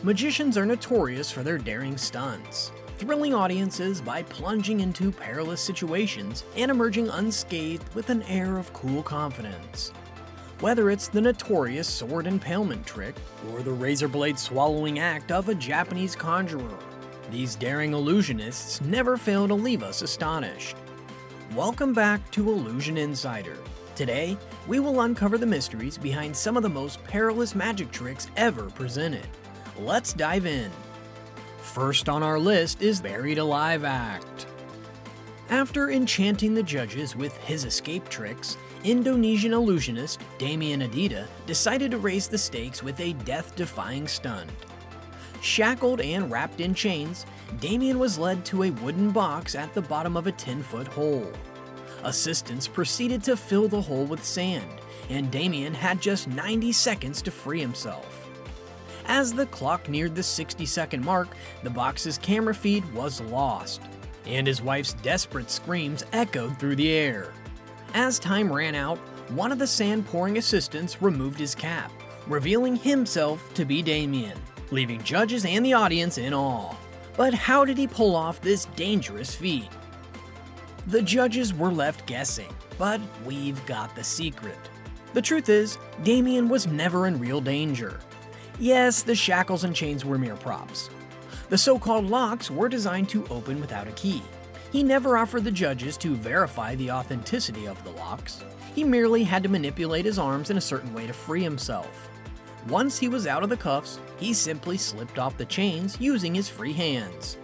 Magicians are notorious for their daring stunts, thrilling audiences by plunging into perilous situations and emerging unscathed with an air of cool confidence. Whether it's the notorious sword impalement trick or the razor blade swallowing act of a Japanese conjurer, these daring illusionists never fail to leave us astonished. Welcome back to Illusion Insider. Today, we will uncover the mysteries behind some of the most perilous magic tricks ever presented. Let's dive in. First on our list is Buried Alive Act. After enchanting the judges with his escape tricks, Indonesian illusionist Damian Adida decided to raise the stakes with a death-defying stunt. Shackled and wrapped in chains, Damian was led to a wooden box at the bottom of a 10-foot hole. Assistants proceeded to fill the hole with sand, and Damian had just 90 seconds to free himself. As the clock neared the 60-second mark, the box's camera feed was lost, and his wife's desperate screams echoed through the air. As time ran out, one of the sand-pouring assistants removed his cap, revealing himself to be Damian, leaving judges and the audience in awe. But how did he pull off this dangerous feat? The judges were left guessing, but we've got the secret. The truth is, Damian was never in real danger. Yes, the shackles and chains were mere props. The so-called locks were designed to open without a key. He never offered the judges to verify the authenticity of the locks. He merely had to manipulate his arms in a certain way to free himself. Once he was out of the cuffs, he simply slipped off the chains using his free hands.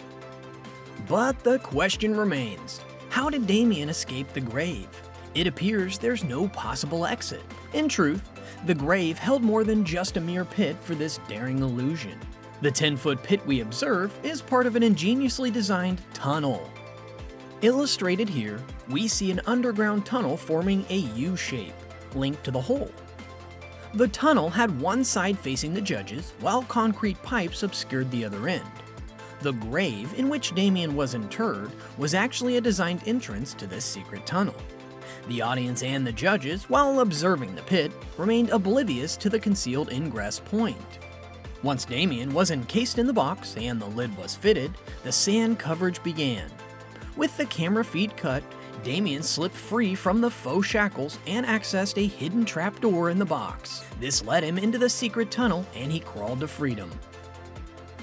But the question remains, how did Damian escape the grave? It appears there's no possible exit. In truth, the grave held more than just a mere pit for this daring illusion. The 10-foot pit we observe is part of an ingeniously designed tunnel. Illustrated here, we see an underground tunnel forming a U shape, linked to the hole. The tunnel had one side facing the judges, while concrete pipes obscured the other end. The grave in which Damian was interred was actually a designed entrance to this secret tunnel. The audience and the judges, while observing the pit, remained oblivious to the concealed ingress point. Once Damian was encased in the box and the lid was fitted, the sand coverage began. With the camera feed cut, Damian slipped free from the faux shackles and accessed a hidden trapdoor in the box. This led him into the secret tunnel and he crawled to freedom.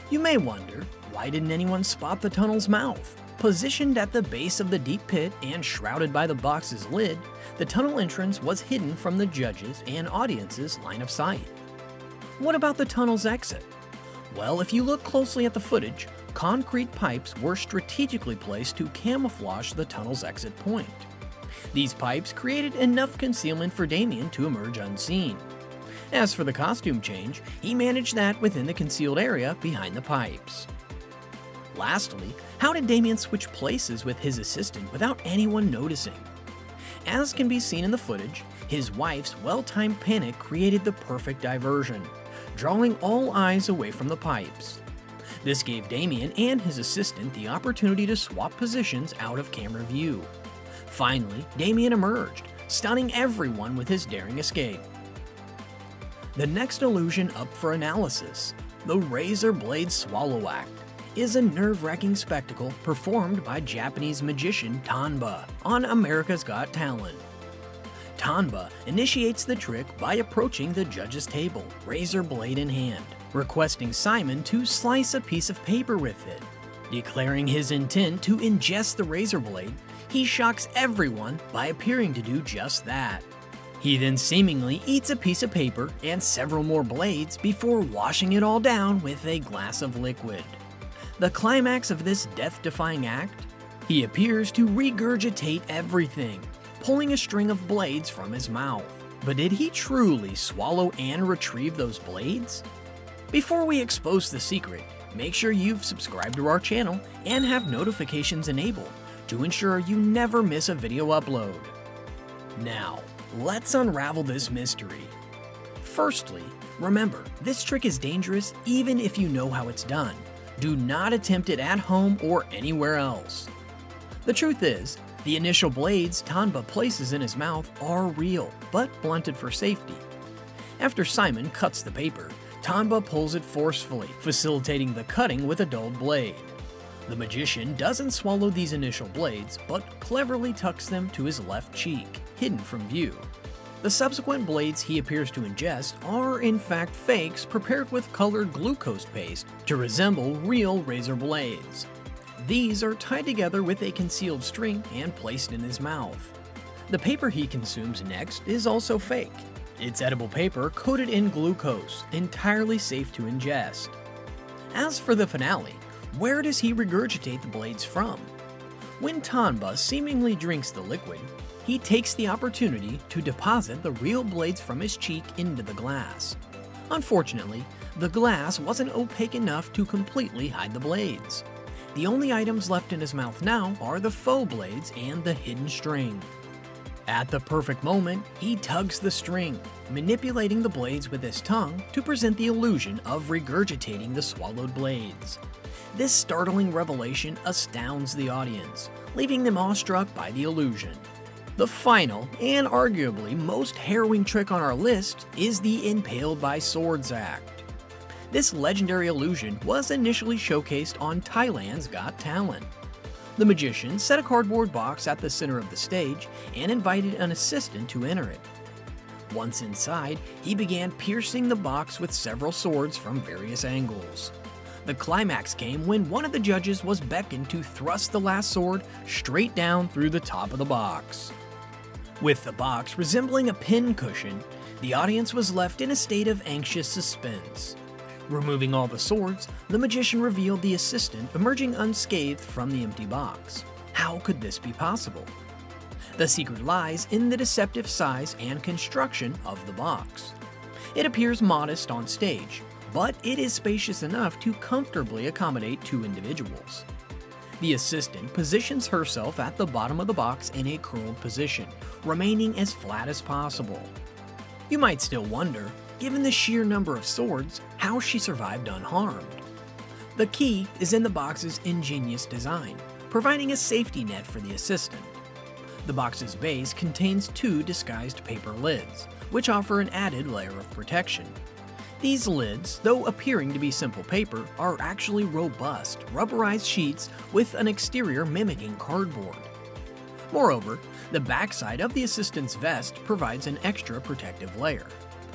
You may wonder, why didn't anyone spot the tunnel's mouth? Positioned at the base of the deep pit and shrouded by the box's lid, the tunnel entrance was hidden from the judges' and audience's line of sight. What about the tunnel's exit? Well, if you look closely at the footage, concrete pipes were strategically placed to camouflage the tunnel's exit point. These pipes created enough concealment for Damian to emerge unseen. As for the costume change, he managed that within the concealed area behind the pipes. Lastly, how did Damian switch places with his assistant without anyone noticing? As can be seen in the footage, his wife's well-timed panic created the perfect diversion, drawing all eyes away from the pipes. This gave Damian and his assistant the opportunity to swap positions out of camera view. Finally, Damian emerged, stunning everyone with his daring escape. The next illusion up for analysis, the razor blade swallow act, is a nerve-wracking spectacle performed by Japanese magician Tanba on America's Got Talent. Tanba initiates the trick by approaching the judge's table, razor blade in hand, requesting Simon to slice a piece of paper with it. Declaring his intent to ingest the razor blade, he shocks everyone by appearing to do just that. He then seemingly eats a piece of paper and several more blades before washing it all down with a glass of liquid. The climax of this death-defying act? He appears to regurgitate everything, pulling a string of blades from his mouth. But did he truly swallow and retrieve those blades? Before we expose the secret, make sure you've subscribed to our channel and have notifications enabled to ensure you never miss a video upload. Now, let's unravel this mystery. Firstly, remember, this trick is dangerous even if you know how it's done. Do not attempt it at home or anywhere else. The truth is, the initial blades Tanba places in his mouth are real, but blunted for safety. After Simon cuts the paper, Tanba pulls it forcefully, facilitating the cutting with a dulled blade. The magician doesn't swallow these initial blades, but cleverly tucks them to his left cheek, hidden from view. The subsequent blades he appears to ingest are in fact fakes prepared with colored glucose paste to resemble real razor blades. These are tied together with a concealed string and placed in his mouth. The paper he consumes next is also fake. It's edible paper coated in glucose, entirely safe to ingest. As for the finale, where does he regurgitate the blades from? When Tanba seemingly drinks the liquid, he takes the opportunity to deposit the real blades from his cheek into the glass. Unfortunately, the glass wasn't opaque enough to completely hide the blades. The only items left in his mouth now are the faux blades and the hidden string. At the perfect moment, he tugs the string, manipulating the blades with his tongue to present the illusion of regurgitating the swallowed blades. This startling revelation astounds the audience, leaving them awestruck by the illusion. The final, and arguably most harrowing trick on our list, is the Impaled by Swords act. This legendary illusion was initially showcased on Thailand's Got Talent. The magician set a cardboard box at the center of the stage and invited an assistant to enter it. Once inside, he began piercing the box with several swords from various angles. The climax came when one of the judges was beckoned to thrust the last sword straight down through the top of the box. With the box resembling a pin cushion, the audience was left in a state of anxious suspense. Removing all the swords, the magician revealed the assistant emerging unscathed from the empty box. How could this be possible? The secret lies in the deceptive size and construction of the box. It appears modest on stage, but it is spacious enough to comfortably accommodate 2 individuals. The assistant positions herself at the bottom of the box in a curled position, remaining as flat as possible. You might still wonder, given the sheer number of swords, how she survived unharmed. The key is in the box's ingenious design, providing a safety net for the assistant. The box's base contains 2 disguised paper lids, which offer an added layer of protection. These lids, though appearing to be simple paper, are actually robust, rubberized sheets with an exterior mimicking cardboard. Moreover, the backside of the assistant's vest provides an extra protective layer.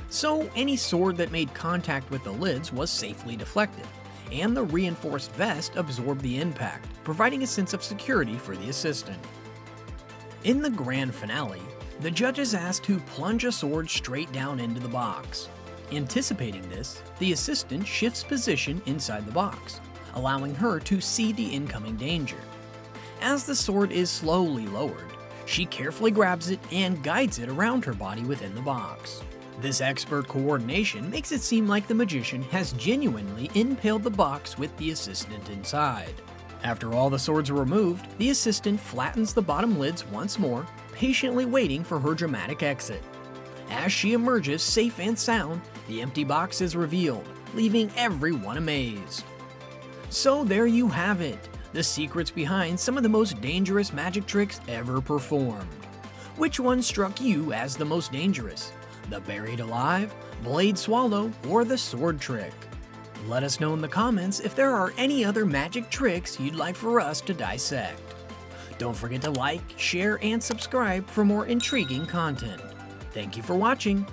So any sword that made contact with the lids was safely deflected, and the reinforced vest absorbed the impact, providing a sense of security for the assistant. In the grand finale, the judge is asked to plunge a sword straight down into the box. Anticipating this, the assistant shifts position inside the box, allowing her to see the incoming danger. As the sword is slowly lowered, she carefully grabs it and guides it around her body within the box. This expert coordination makes it seem like the magician has genuinely impaled the box with the assistant inside. After all the swords are removed, the assistant flattens the bottom lids once more, patiently waiting for her dramatic exit. As she emerges safe and sound, the empty box is revealed, leaving everyone amazed. So there you have it, the secrets behind some of the most dangerous magic tricks ever performed. Which one struck you as the most dangerous? The buried alive, blade swallow, or the sword trick? Let us know in the comments if there are any other magic tricks you'd like for us to dissect. Don't forget to like, share, and subscribe for more intriguing content. Thank you for watching.